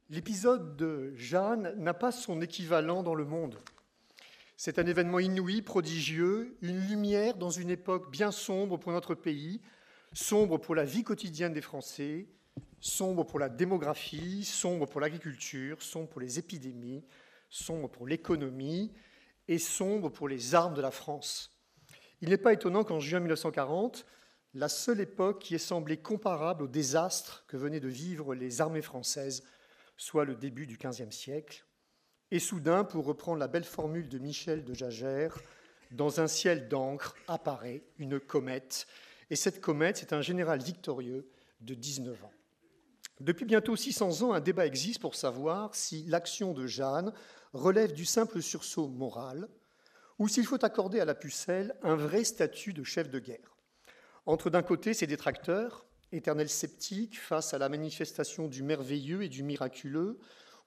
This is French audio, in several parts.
L'épisode de Jeanne n'a pas son équivalent dans le monde. C'est un événement inouï, prodigieux, une lumière dans une époque bien sombre pour notre pays, sombre pour la vie quotidienne des Français, sombre pour la démographie, sombre pour l'agriculture, sombre pour les épidémies, sombre pour l'économie et sombre pour les armes de la France. Il n'est pas étonnant qu'en juin 1940, la seule époque qui ait semblé comparable au désastre que venaient de vivre les armées françaises soit le début du XVe siècle. Et soudain, pour reprendre la belle formule de Michel de Jagère, dans un ciel d'encre apparaît une comète. Et cette comète, c'est un général victorieux de 19 ans. Depuis bientôt 600 ans, un débat existe pour savoir si l'action de Jeanne relève du simple sursaut moral ou s'il faut accorder à la Pucelle un vrai statut de chef de guerre. Entre d'un côté ses détracteurs, éternels sceptiques face à la manifestation du merveilleux et du miraculeux,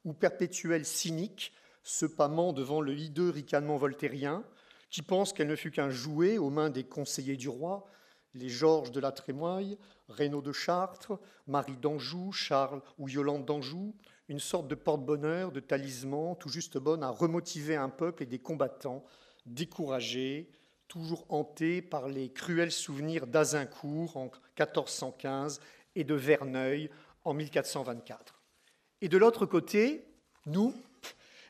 ou perpétuels cyniques, se pâmant devant le hideux ricanement voltairien, qui pense qu'elle ne fut qu'un jouet aux mains des conseillers du roi, les Georges de la Trémoille, Raynaud de Chartres, Marie d'Anjou, Charles ou Yolande d'Anjou, une sorte de porte-bonheur, de talisman, tout juste bonne à remotiver un peuple et des combattants découragés, toujours hantés par les cruels souvenirs d'Azincourt en 1415 et de Verneuil en 1424. Et de l'autre côté, nous,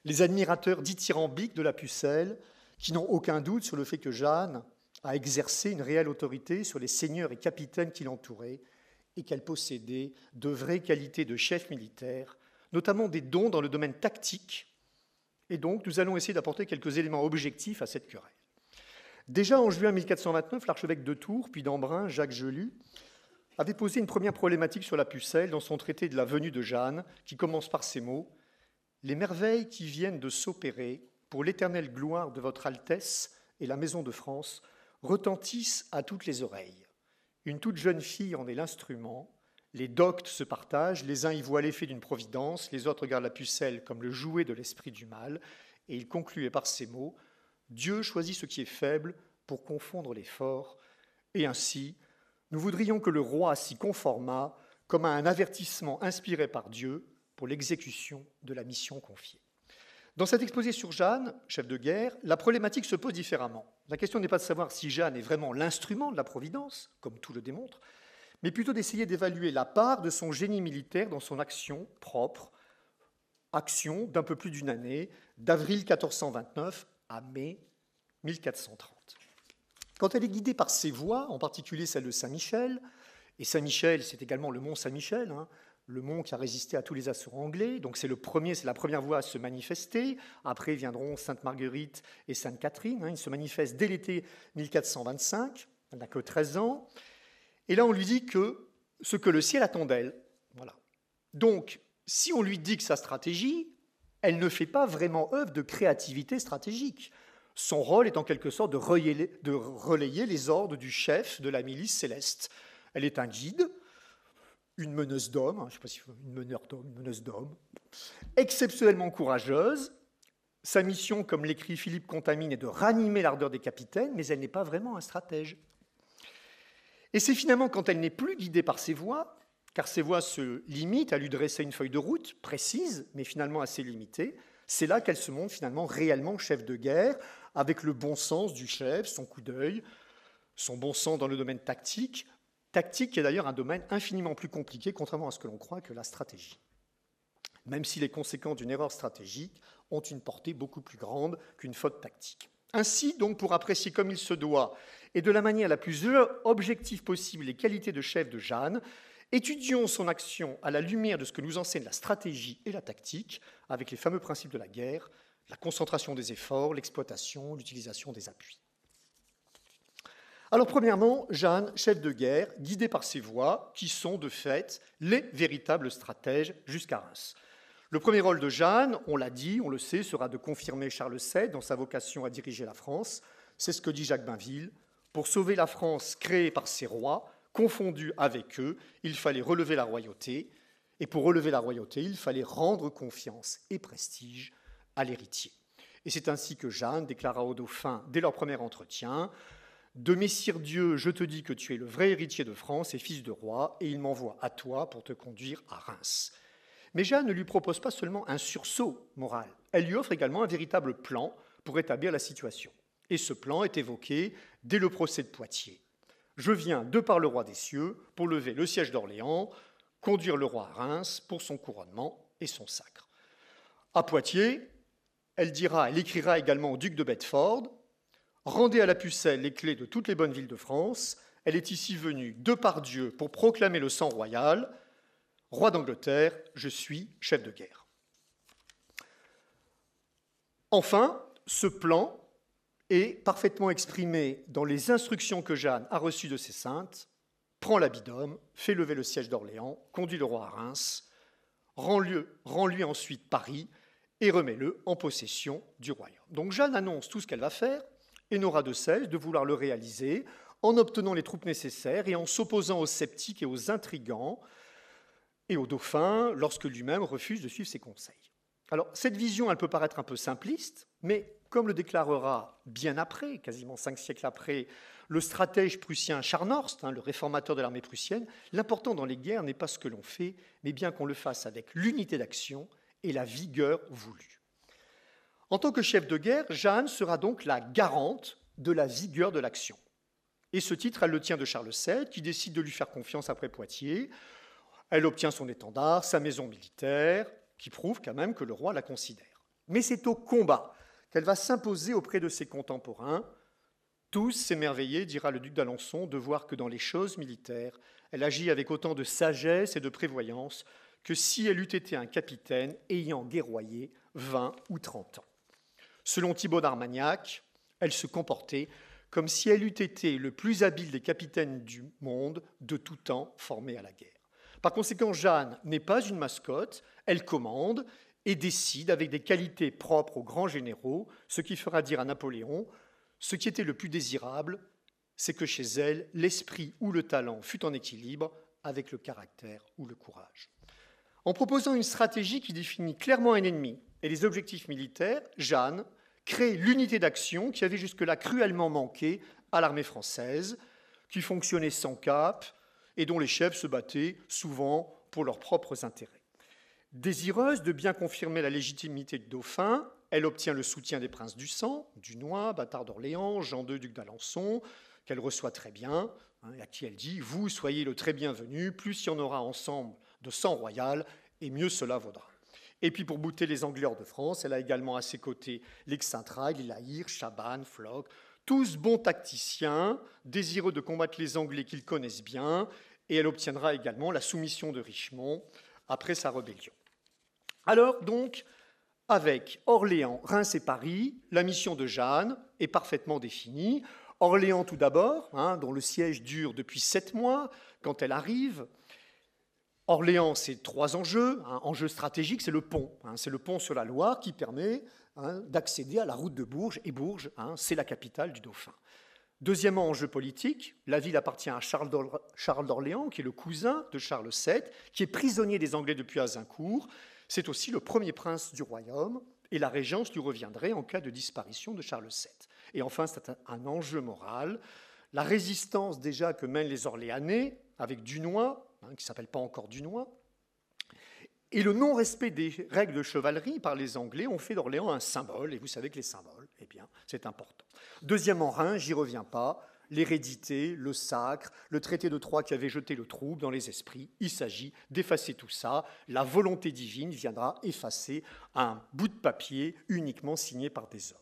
les admirateurs dithyrambiques de la Pucelle, qui n'ont aucun doute sur le fait que Jeanne a exercé une réelle autorité sur les seigneurs et capitaines qui l'entouraient et qu'elle possédait de vraies qualités de chef militaire, notamment des dons dans le domaine tactique. Et donc, nous allons essayer d'apporter quelques éléments objectifs à cette querelle. Déjà en juin 1429, l'archevêque de Tours, puis d'Embrun, Jacques Gelus, avait posé une première problématique sur la Pucelle dans son traité de la venue de Jeanne, qui commence par ces mots : « Les merveilles qui viennent de s'opérer pour l'éternelle gloire de votre Altesse et la maison de France retentissent à toutes les oreilles. Une toute jeune fille en est l'instrument, les doctes se partagent, les uns y voient l'effet d'une providence, les autres regardent la Pucelle comme le jouet de l'esprit du mal, et il concluait par ces mots : Dieu choisit ce qui est faible pour confondre les forts, et ainsi, nous voudrions que le roi s'y conformât comme à un avertissement inspiré par Dieu pour l'exécution de la mission confiée. » Dans cet exposé sur Jeanne, chef de guerre, la problématique se pose différemment. La question n'est pas de savoir si Jeanne est vraiment l'instrument de la Providence, comme tout le démontre, mais plutôt d'essayer d'évaluer la part de son génie militaire dans son action propre, action d'un peu plus d'une année, d'avril 1429 à mai 1430. Quand elle est guidée par ses voix, en particulier celle de Saint-Michel, et Saint-Michel, c'est également le mont Saint-Michel, le mont qui a résisté à tous les assauts anglais, donc c'est la première voix à se manifester. Après viendront Sainte-Marguerite et Sainte-Catherine. Il se manifeste dès l'été 1425, elle n'a que 13 ans, et là on lui dit que ce que le ciel attend d'elle. Voilà. Donc, si on lui dit que sa stratégie, elle ne fait pas vraiment œuvre de créativité stratégique. Son rôle est en quelque sorte de relayer les ordres du chef de la milice céleste. Elle est un guide, une meneuse d'hommes, je ne sais pas si une meneuse d'hommes, exceptionnellement courageuse. Sa mission, comme l'écrit Philippe Contamine, est de ranimer l'ardeur des capitaines, mais elle n'est pas vraiment un stratège. Et c'est finalement quand elle n'est plus guidée par ses voix, car ses voix se limitent à lui dresser une feuille de route précise, mais finalement assez limitée, c'est là qu'elle se montre finalement réellement chef de guerre, avec le bon sens du chef, son coup d'œil, son bon sens dans le domaine tactique qui est d'ailleurs un domaine infiniment plus compliqué, contrairement à ce que l'on croit, que la stratégie. Même si les conséquences d'une erreur stratégique ont une portée beaucoup plus grande qu'une faute tactique. Ainsi, donc, pour apprécier comme il se doit, et de la manière la plus objective possible, les qualités de chef de Jeanne, étudions son action à la lumière de ce que nous enseigne la stratégie et la tactique, avec les fameux principes de la guerre, la concentration des efforts, l'exploitation, l'utilisation des appuis. Alors, premièrement, Jeanne, chef de guerre, guidée par ses voix, qui sont de fait les véritables stratèges jusqu'à Reims. Le premier rôle de Jeanne, on l'a dit, on le sait, sera de confirmer Charles VII dans sa vocation à diriger la France. C'est ce que dit Jacques Bainville. Pour sauver la France créée par ses rois, confondus avec eux, il fallait relever la royauté. Et pour relever la royauté, il fallait rendre confiance et prestige à l'héritier. Et c'est ainsi que Jeanne déclara au dauphin, dès leur premier entretien, « De Messire Dieu, je te dis que tu es le vrai héritier de France et fils de roi, et il m'envoie à toi pour te conduire à Reims. » Mais Jeanne ne lui propose pas seulement un sursaut moral, elle lui offre également un véritable plan pour établir la situation. Et ce plan est évoqué dès le procès de Poitiers. Je viens de par le roi des cieux pour lever le siège d'Orléans, conduire le roi à Reims pour son couronnement et son sacre. À Poitiers, elle écrira également au duc de Bedford « Rendez à la pucelle les clés de toutes les bonnes villes de France. Elle est ici venue de par Dieu pour proclamer le sang royal. Roi d'Angleterre, je suis chef de guerre. » Enfin, ce plan est parfaitement exprimé dans les instructions que Jeanne a reçues de ses saintes. Prends l'habit d'homme, fais lever le siège d'Orléans, conduis le roi à Reims, rends-lui ensuite Paris et remets-le en possession du royaume. Donc Jeanne annonce tout ce qu'elle va faire et n'aura de cesse de vouloir le réaliser en obtenant les troupes nécessaires et en s'opposant aux sceptiques et aux intrigants et au dauphin lorsque lui-même refuse de suivre ses conseils. Alors, cette vision, elle peut paraître un peu simpliste, mais comme le déclarera bien après, quasiment 5 siècles après, le stratège prussien Scharnhorst, le réformateur de l'armée prussienne, l'important dans les guerres n'est pas ce que l'on fait, mais bien qu'on le fasse avec l'unité d'action et la vigueur voulue. En tant que chef de guerre, Jeanne sera donc la garante de la vigueur de l'action. Et ce titre, elle le tient de Charles VII, qui décide de lui faire confiance après Poitiers. Elle obtient son étendard, sa maison militaire, qui prouve quand même que le roi la considère. Mais c'est au combat qu'elle va s'imposer auprès de ses contemporains. Tous s'émerveillaient, dira le duc d'Alençon, de voir que dans les choses militaires, elle agit avec autant de sagesse et de prévoyance que si elle eût été un capitaine ayant guerroyé 20 ou 30 ans. Selon Thibaut d'Armagnac, elle se comportait comme si elle eût été le plus habile des capitaines du monde de tout temps formés à la guerre. Par conséquent, Jeanne n'est pas une mascotte, elle commande et décide avec des qualités propres aux grands généraux, ce qui fera dire à Napoléon, ce qui était le plus désirable, c'est que chez elle, l'esprit ou le talent fût en équilibre avec le caractère ou le courage. En proposant une stratégie qui définit clairement un ennemi et les objectifs militaires, Jeanne crée l'unité d'action qui avait jusque-là cruellement manqué à l'armée française, qui fonctionnait sans cap et dont les chefs se battaient souvent pour leurs propres intérêts. Désireuse de bien confirmer la légitimité du dauphin, elle obtient le soutien des princes du sang, Dunois, Bâtard d'Orléans, Jean II, duc d'Alençon, qu'elle reçoit très bien, et à qui elle dit « Vous soyez le très bienvenu, plus il y en aura ensemble de sang royal, et mieux cela vaudra. » Et puis pour bouter les Anglais hors de France, elle a également à ses côtés l'Excentraille, l'Hir, Chabannes, Floch, tous bons tacticiens, désireux de combattre les Anglais qu'ils connaissent bien, et elle obtiendra également la soumission de Richemont après sa rébellion. Alors donc, avec Orléans, Reims et Paris, la mission de Jeanne est parfaitement définie. Orléans tout d'abord, dont le siège dure depuis 7 mois quand elle arrive. Orléans, c'est 3 enjeux. Un enjeu stratégique, c'est le pont. C'est le pont sur la Loire qui permet d'accéder à la route de Bourges. Et Bourges, c'est la capitale du Dauphin. Deuxièmement, enjeu politique. La ville appartient à Charles d'Orléans, qui est le cousin de Charles VII, qui est prisonnier des Anglais depuis Azincourt. C'est aussi le premier prince du royaume, et la régence lui reviendrait en cas de disparition de Charles VII. Et enfin, c'est un enjeu moral. La résistance déjà que mènent les Orléanais, avec Dunois, qui ne s'appelle pas encore Dunois, et le non-respect des règles de chevalerie par les Anglais ont fait d'Orléans un symbole, et vous savez que les symboles, eh bien, c'est important. Deuxièmement, Reims, j'y reviens pas, l'hérédité, le sacre, le traité de Troyes qui avait jeté le trouble dans les esprits, il s'agit d'effacer tout ça, la volonté divine viendra effacer un bout de papier uniquement signé par des hommes.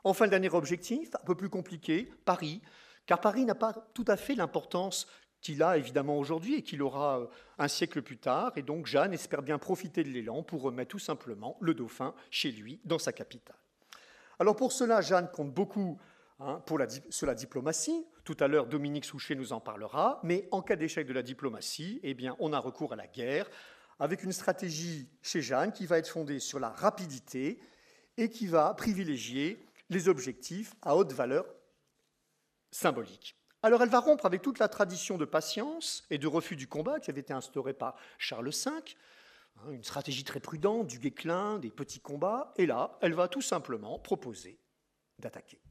Enfin, le dernier objectif, un peu plus compliqué, Paris, car Paris n'a pas tout à fait l'importance qu'il a évidemment aujourd'hui et qu'il aura un siècle plus tard. Et donc Jeanne espère bien profiter de l'élan pour remettre tout simplement le dauphin chez lui, dans sa capitale. Alors pour cela, Jeanne compte beaucoup sur la diplomatie. Tout à l'heure, Dominique Souchet nous en parlera. Mais en cas d'échec de la diplomatie, eh bien, on a recours à la guerre, avec une stratégie chez Jeanne qui va être fondée sur la rapidité et qui va privilégier les objectifs à haute valeur symbolique. Alors elle va rompre avec toute la tradition de patience et de refus du combat qui avait été instaurée par Charles V, une stratégie très prudente, du guéclin, des petits combats, et là, elle va tout simplement proposer d'attaquer.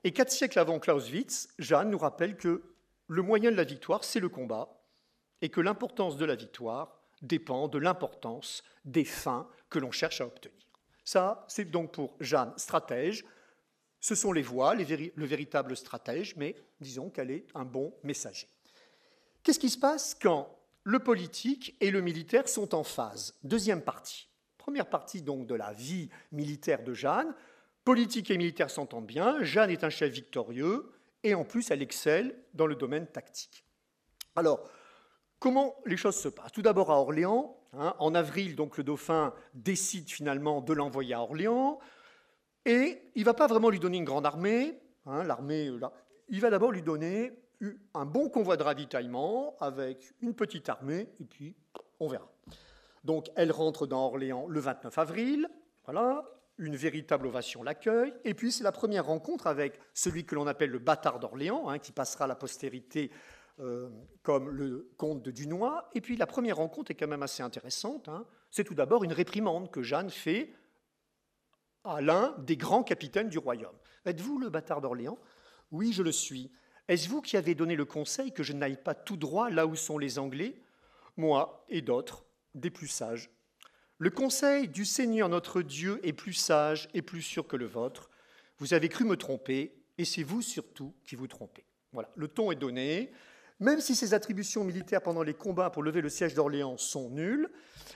Et 4 siècles avant Clausewitz, Jeanne nous rappelle que le moyen de la victoire, c'est le combat, et que l'importance de la victoire dépend de l'importance des fins que l'on cherche à obtenir. Ça, c'est donc pour Jeanne, stratège. Ce sont les voix, le véritable stratège, mais disons qu'elle est un bon messager. Qu'est-ce qui se passe quand le politique et le militaire sont en phase? Deuxième partie. Première partie donc de la vie militaire de Jeanne. Politique et militaire s'entendent bien. Jeanne est un chef victorieux et en plus elle excelle dans le domaine tactique. Alors, comment les choses se passent? Tout d'abord à Orléans. En avril, donc, le dauphin décide finalement de l'envoyer à Orléans. Et il ne va pas vraiment lui donner une grande armée. Il va d'abord lui donner un bon convoi de ravitaillement avec une petite armée, et puis on verra. Donc elle rentre dans Orléans le 29 avril, voilà, une véritable ovation l'accueille, et puis c'est la première rencontre avec celui que l'on appelle le bâtard d'Orléans, qui passera à la postérité comme le comte de Dunois. Et puis la première rencontre est quand même assez intéressante. C'est tout d'abord une réprimande que Jeanne fait à l'un des grands capitaines du royaume. Êtes-vous le bâtard d'Orléans? Oui, je le suis. Est-ce vous qui avez donné le conseil que je n'aille pas tout droit là où sont les Anglais? Moi et d'autres, des plus sages. Le conseil du Seigneur notre Dieu est plus sage et plus sûr que le vôtre. Vous avez cru me tromper, et c'est vous surtout qui vous trompez. Voilà, le ton est donné. Même si ses attributions militaires pendant les combats pour lever le siège d'Orléans sont nulles,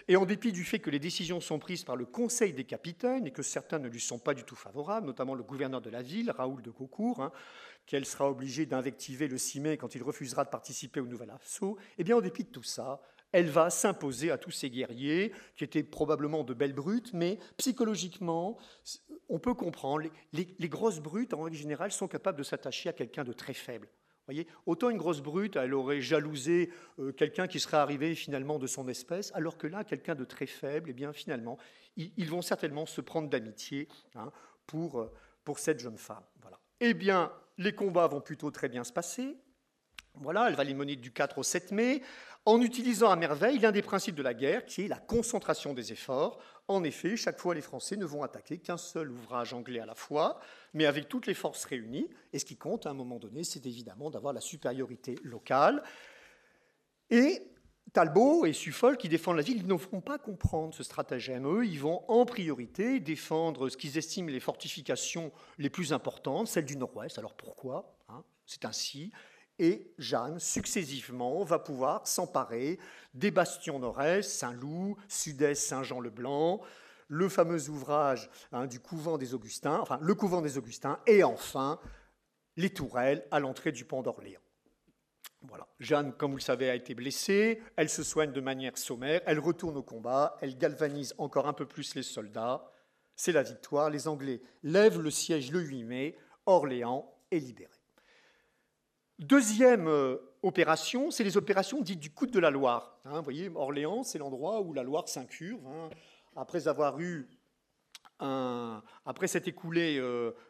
et en dépit du fait que les décisions sont prises par le Conseil des capitaines et que certains ne lui sont pas du tout favorables, notamment le gouverneur de la ville, Raoul de Gaucourt, qu'elle sera obligée d'invectiver le 6 mai quand il refusera de participer au nouvel assaut, eh bien, en dépit de tout ça, elle va s'imposer à tous ces guerriers, qui étaient probablement de belles brutes, mais psychologiquement, on peut comprendre, les grosses brutes, en règle générale, sont capables de s'attacher à quelqu'un de très faible. Voyez, autant une grosse brute, elle aurait jalousé quelqu'un qui serait arrivé finalement de son espèce, alors que là, quelqu'un de très faible, eh bien finalement, ils vont certainement se prendre d'amitié pour cette jeune femme. Voilà. Eh bien, les combats vont plutôt très bien se passer. Voilà, elle va les mener du 4 au 7 mai, en utilisant à merveille l'un des principes de la guerre, qui est la concentration des efforts. En effet, chaque fois, les Français ne vont attaquer qu'un seul ouvrage anglais à la fois, mais avec toutes les forces réunies. Et ce qui compte, à un moment donné, c'est évidemment d'avoir la supériorité locale. Et Talbot et Suffolk, qui défendent la ville, ils ne vont pas comprendre ce stratagème. Eux, ils vont en priorité défendre ce qu'ils estiment les fortifications les plus importantes, celles du Nord-Ouest. Alors pourquoi? C'est ainsi. Et Jeanne, successivement, va pouvoir s'emparer des bastions nord-est, Saint-Loup, sud-est, Saint-Jean-le-Blanc, le fameux ouvrage du couvent des Augustins, enfin le couvent des Augustins, et enfin les tourelles à l'entrée du pont d'Orléans. Voilà. Jeanne, comme vous le savez, a été blessée, elle se soigne de manière sommaire, elle retourne au combat, elle galvanise encore un peu plus les soldats. C'est la victoire, les Anglais lèvent le siège le 8 mai, Orléans est libérée. Deuxième opération, c'est les opérations dites du coude de la Loire. Vous voyez, Orléans, c'est l'endroit où la Loire s'incurve. Après avoir après s'être écoulée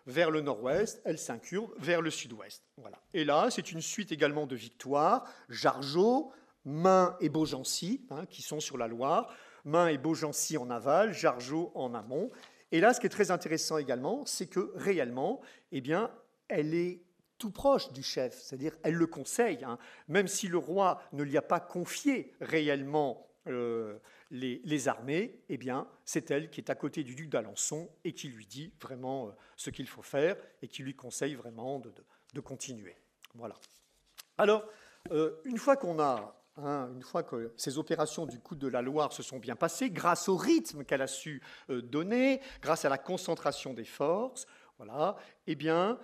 vers le nord-ouest, elle s'incurve vers le sud-ouest. Voilà. Et là, c'est une suite également de victoires. Jargeau, Main et Beaugency, qui sont sur la Loire. Main et Beaugency en aval, Jargeau en amont. Et là, ce qui est très intéressant également, c'est que réellement, eh bien, elle est tout proche du chef, c'est-à-dire elle le conseille, même si le roi ne lui a pas confié réellement les armées, eh bien c'est elle qui est à côté du duc d'Alençon et qui lui dit vraiment ce qu'il faut faire et qui lui conseille vraiment de continuer. Voilà. Alors, une fois que ces opérations du coude de la Loire se sont bien passées, grâce au rythme qu'elle a su donner, grâce à la concentration des forces, voilà, eh bien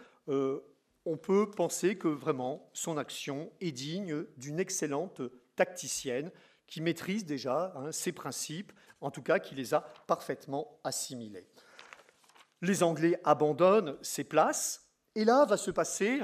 on peut penser que vraiment son action est digne d'une excellente tacticienne qui maîtrise déjà ses principes, en tout cas qui les a parfaitement assimilés. Les Anglais abandonnent ces places, et là va se passer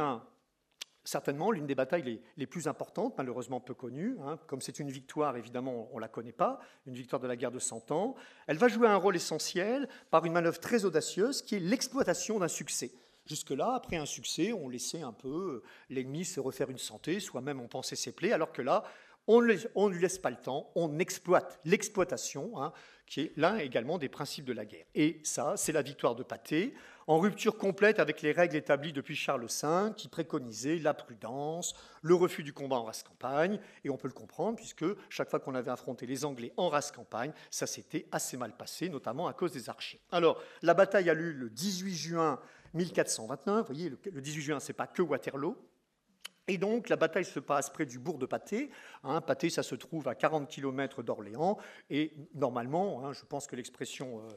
certainement l'une des batailles les plus importantes, malheureusement peu connues. Comme c'est une victoire, évidemment, on ne la connaît pas, une victoire de la guerre de 100 ans. Elle va jouer un rôle essentiel par une manœuvre très audacieuse qui est l'exploitation d'un succès. Jusque-là, après un succès, on laissait un peu l'ennemi se refaire une santé, soit même on pansait ses plaies, alors que là, On ne lui laisse pas le temps, on exploite l'exploitation, hein, qui est l'un également des principes de la guerre. Et ça, c'est la victoire de Patay, en rupture complète avec les règles établies depuis Charles V, qui préconisaient la prudence, le refus du combat en race campagne, et on peut le comprendre, puisque chaque fois qu'on avait affronté les Anglais en race campagne, ça s'était assez mal passé, notamment à cause des archers. Alors, la bataille a lieu le 18 juin 1429, vous voyez, le 18 juin, c'est pas que Waterloo. Et donc, la bataille se passe près du bourg de Patay. Hein, Patay, ça se trouve à 40 km d'Orléans. Et normalement, hein, je pense que l'expression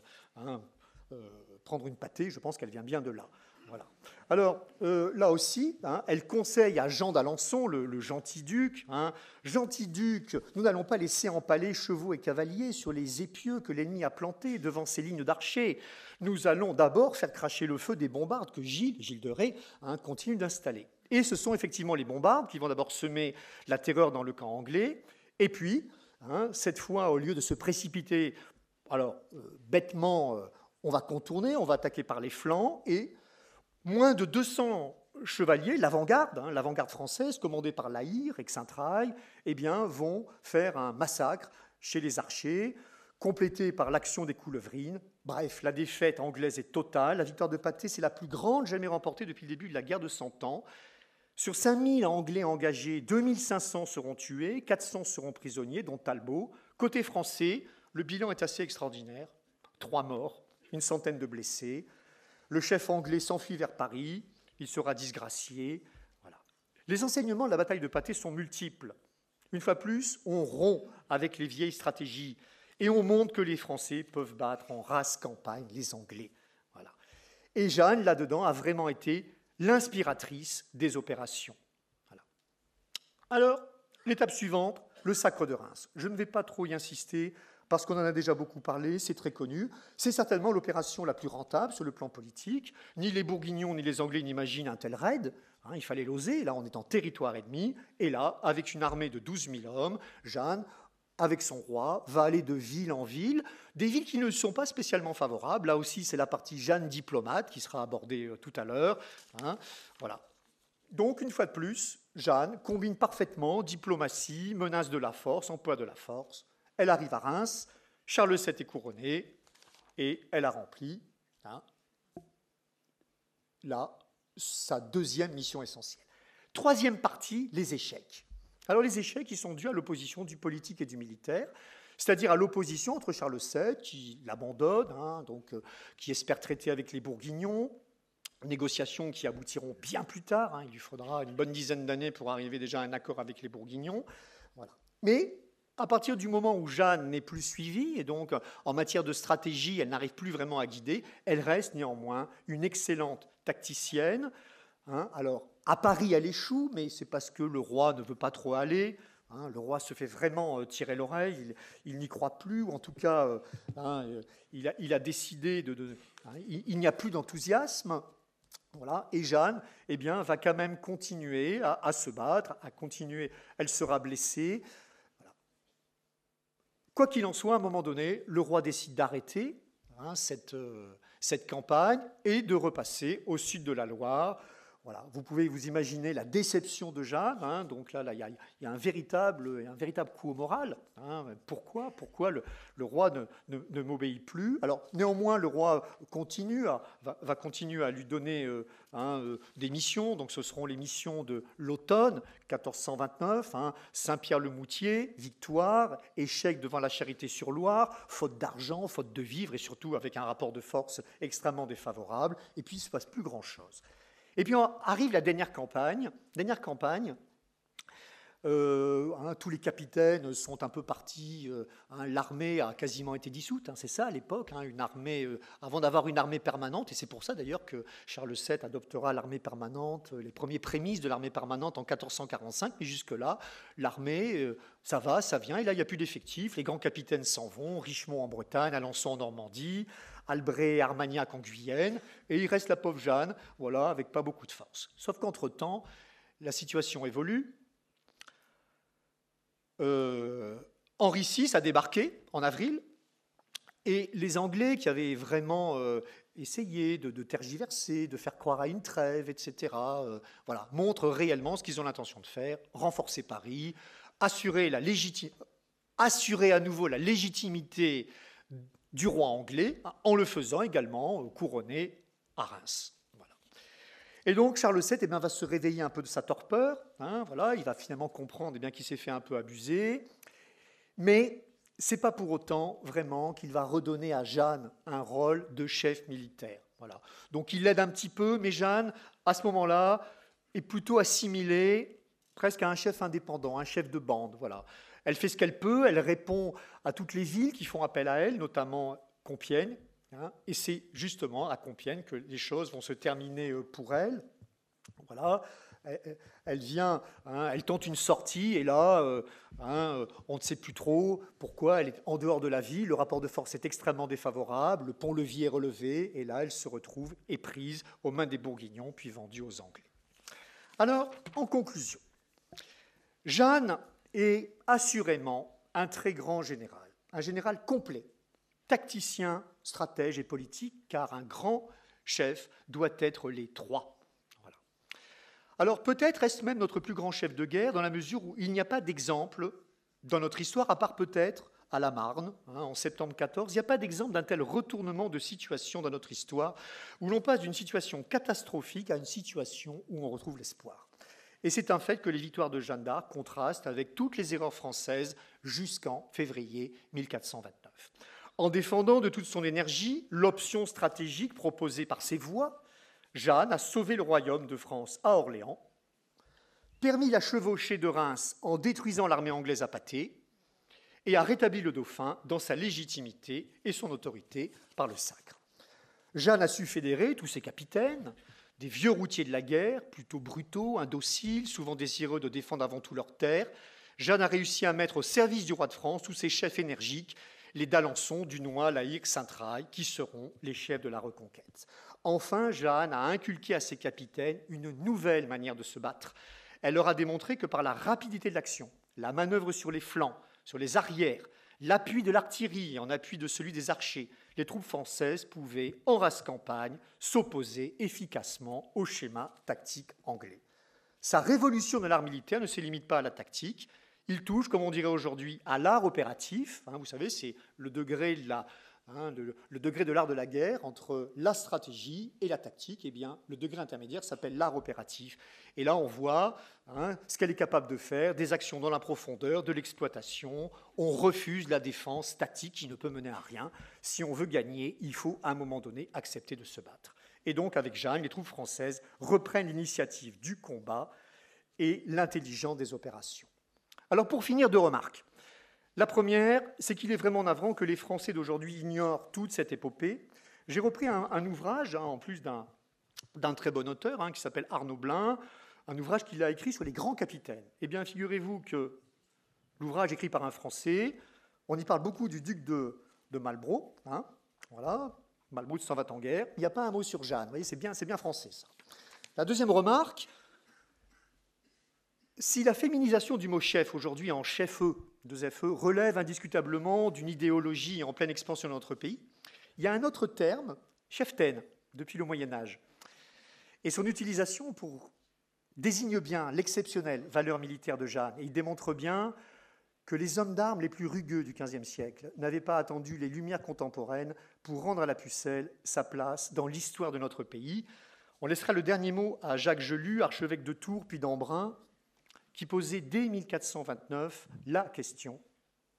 prendre une pâtée, je pense qu'elle vient bien de là. Voilà. Alors, là aussi, hein, elle conseille à Jean d'Alençon, le gentil-duc, hein, gentil-duc, nous n'allons pas laisser empaler chevaux et cavaliers sur les épieux que l'ennemi a plantés devant ces lignes d'archers. Nous allons d'abord faire cracher le feu des bombardes que Gilles de Rais, hein, continue d'installer. Et ce sont effectivement les bombardes qui vont d'abord semer la terreur dans le camp anglais. Et puis, hein, cette fois, au lieu de se précipiter, alors bêtement, on va contourner, on va attaquer par les flancs, et moins de 200 chevaliers, l'avant-garde, hein, l'avant-garde française, commandée par La Hire et Xaintrailles, eh bien, vont faire un massacre chez les archers, complété par l'action des Coulevrines. Bref, la défaite anglaise est totale. La victoire de Patay, c'est la plus grande jamais remportée depuis le début de la guerre de 100 ans. Sur 5000 Anglais engagés, 2500 seront tués, 400 seront prisonniers, dont Talbot. Côté français, le bilan est assez extraordinaire. 3 morts, une centaine de blessés. Le chef anglais s'enfuit vers Paris, il sera disgracié. Voilà. Les enseignements de la bataille de Patay sont multiples. Une fois plus, on rompt avec les vieilles stratégies et on montre que les Français peuvent battre en race campagne les Anglais. Voilà. Et Jeanne, là-dedans, a vraiment été l'inspiratrice des opérations. Voilà. Alors, l'étape suivante, le sacre de Reims. Je ne vais pas trop y insister, parce qu'on en a déjà beaucoup parlé, c'est très connu. C'est certainement l'opération la plus rentable sur le plan politique. Ni les Bourguignons ni les Anglais n'imaginent un tel raid. Hein, il fallait l'oser. Là, on est en territoire ennemi. Et là, avec une armée de 12 000 hommes, Jeanne, avec son roi, va aller de ville en ville, des villes qui ne sont pas spécialement favorables. Là aussi, c'est la partie Jeanne diplomate qui sera abordée tout à l'heure. Hein, voilà. Donc, une fois de plus, Jeanne combine parfaitement diplomatie, menace de la force, emploi de la force. Elle arrive à Reims, Charles VII est couronné, et elle a rempli, hein, là, sa deuxième mission essentielle. Troisième partie, les échecs. Alors les échecs, ils sont dus à l'opposition du politique et du militaire, c'est-à-dire à l'opposition entre Charles VII, qui l'abandonne, hein, donc, qui espère traiter avec les Bourguignons, négociations qui aboutiront bien plus tard, hein, il lui faudra une bonne dizaine d'années pour arriver déjà à un accord avec les Bourguignons. Voilà. Mais à partir du moment où Jeanne n'est plus suivie, et donc en matière de stratégie, elle n'arrive plus vraiment à guider, elle reste néanmoins une excellente tacticienne. Hein. Alors, à Paris, elle échoue, mais c'est parce que le roi ne veut pas trop aller. Hein, le roi se fait vraiment tirer l'oreille, il n'y croit plus, ou en tout cas, il a décidé il n'y a plus d'enthousiasme. Voilà. Et Jeanne, eh bien, va quand même continuer à se battre, à continuer. Elle sera blessée. Voilà. Quoi qu'il en soit, à un moment donné, le roi décide d'arrêter cette campagne et de repasser au sud de la Loire. Voilà, vous pouvez vous imaginer la déception de Jeanne. Hein, donc là, il y a un véritable coup au moral. Hein, pourquoi le roi ne m'obéit plus? Alors, néanmoins, le roi va continuer à lui donner des missions. Donc, ce seront les missions de l'automne 1429. Hein, Saint-Pierre-le-Moutier, victoire, échec devant la Charité-sur-Loire, faute d'argent, faute de vivres, et surtout avec un rapport de force extrêmement défavorable. Et puis, il ne se passe plus grand-chose. Et puis arrive la dernière campagne. Tous les capitaines sont un peu partis. L'armée a quasiment été dissoute. C'est ça à l'époque, une armée. Avant d'avoir une armée permanente, et c'est pour ça d'ailleurs que Charles VII adoptera l'armée permanente, les premiers prémices de l'armée permanente en 1445. Mais jusque-là, l'armée, ça va, ça vient. Et là, il n'y a plus d'effectifs. Les grands capitaines s'en vont. Richemont en Bretagne, Alençon en Normandie, Albret et Armagnac en Guyenne, et il reste la pauvre Jeanne, voilà, avec pas beaucoup de force. Sauf qu'entre-temps, la situation évolue. Henri VI a débarqué en avril, et les Anglais qui avaient vraiment essayé de tergiverser, de faire croire à une trêve, etc., voilà, montrent réellement ce qu'ils ont l'intention de faire, renforcer Paris, assurer à nouveau la légitimité du roi anglais, en le faisant également couronner à Reims. Voilà. Et donc Charles VII va se réveiller un peu de sa torpeur, voilà, il va finalement comprendre qu'il s'est fait un peu abuser, mais ce n'est pas pour autant vraiment qu'il va redonner à Jeanne un rôle de chef militaire. Voilà. Donc il l'aide un petit peu, mais Jeanne, à ce moment-là, est plutôt assimilée presque à un chef indépendant, un chef de bande. Voilà. Elle fait ce qu'elle peut, elle répond à toutes les villes qui font appel à elle, notamment Compiègne, et c'est justement à Compiègne que les choses vont se terminer pour elle. Voilà. Elle vient, elle tente une sortie, et là, on ne sait plus trop pourquoi, elle est en dehors de la ville, le rapport de force est extrêmement défavorable, le pont-levis est relevé, et là, elle se retrouve éprise aux mains des Bourguignons, puis vendue aux Anglais. Alors, en conclusion, Jeanne est assurément un très grand général, un général complet, tacticien, stratège et politique, car un grand chef doit être les trois. Voilà. Alors peut-être est-ce même notre plus grand chef de guerre, dans la mesure où il n'y a pas d'exemple dans notre histoire, à part peut-être à la Marne, en septembre 14, il n'y a pas d'exemple d'un tel retournement de situation dans notre histoire, où l'on passe d'une situation catastrophique à une situation où on retrouve l'espoir. Et c'est un fait que les victoires de Jeanne d'Arc contrastent avec toutes les erreurs françaises jusqu'en février 1429. En défendant de toute son énergie l'option stratégique proposée par ses voix, Jeanne a sauvé le royaume de France à Orléans, permis la chevauchée de Reims en détruisant l'armée anglaise à Patay, et a rétabli le dauphin dans sa légitimité et son autorité par le sacre. Jeanne a su fédérer tous ses capitaines, des vieux routiers de la guerre, plutôt brutaux, indociles, souvent désireux de défendre avant tout leurs terres. Jeanne a réussi à mettre au service du roi de France tous ses chefs énergiques, les d'Alençon, Dunois, Laïc, Sainte-Raille, qui seront les chefs de la reconquête. Enfin, Jeanne a inculqué à ses capitaines une nouvelle manière de se battre. Elle leur a démontré que par la rapidité de l'action, la manœuvre sur les flancs, sur les arrières, l'appui de l'artillerie en appui de celui des archers, les troupes françaises pouvaient, en race campagne, s'opposer efficacement au schéma tactique anglais. Sa révolution de l'art militaire ne se limite pas à la tactique, il touche, comme on dirait aujourd'hui, à l'art opératif. Vous savez, c'est le degré de l'art de la guerre entre la stratégie et la tactique. Eh bien, le degré intermédiaire s'appelle l'art opératif. Et là, on voit ce qu'elle est capable de faire, des actions dans la profondeur, de l'exploitation. On refuse la défense tactique qui ne peut mener à rien. Si on veut gagner, il faut à un moment donné accepter de se battre. Et donc, avec Jeanne, les troupes françaises reprennent l'initiative du combat et l'intelligence des opérations. Alors, pour finir, 2 remarques. La première, c'est qu'il est vraiment navrant que les Français d'aujourd'hui ignorent toute cette épopée. J'ai repris un ouvrage, en plus d'un très bon auteur, qui s'appelle Arnaud Blin, un ouvrage qu'il a écrit sur les grands capitaines. Eh bien, figurez-vous que l'ouvrage écrit par un Français, on y parle beaucoup du duc de Marlborough, voilà, Marlborough s'en va en guerre, il n'y a pas un mot sur Jeanne, vous voyez, c'est bien français, ça. La deuxième remarque, si la féminisation du mot chef aujourd'hui en chef-e, 2FE, relève indiscutablement d'une idéologie en pleine expansion dans notre pays, il y a un autre terme, cheftaine, depuis le Moyen-Âge. Et son utilisation désigne bien l'exceptionnelle valeur militaire de Jeanne. Et il démontre bien que les hommes d'armes les plus rugueux du XVe siècle n'avaient pas attendu les lumières contemporaines pour rendre à la pucelle sa place dans l'histoire de notre pays. On laissera le dernier mot à Jacques Gelus, archevêque de Tours puis d'Embrun, qui posait dès 1429 la question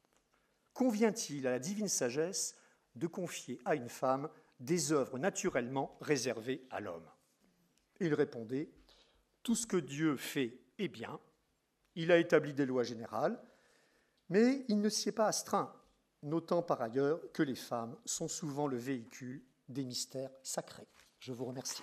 « Convient-il à la divine sagesse de confier à une femme des œuvres naturellement réservées à l'homme ?» Il répondait « Tout ce que Dieu fait est bien, il a établi des lois générales, mais il ne s'y est pas astreint, notant par ailleurs que les femmes sont souvent le véhicule des mystères sacrés. » Je vous remercie.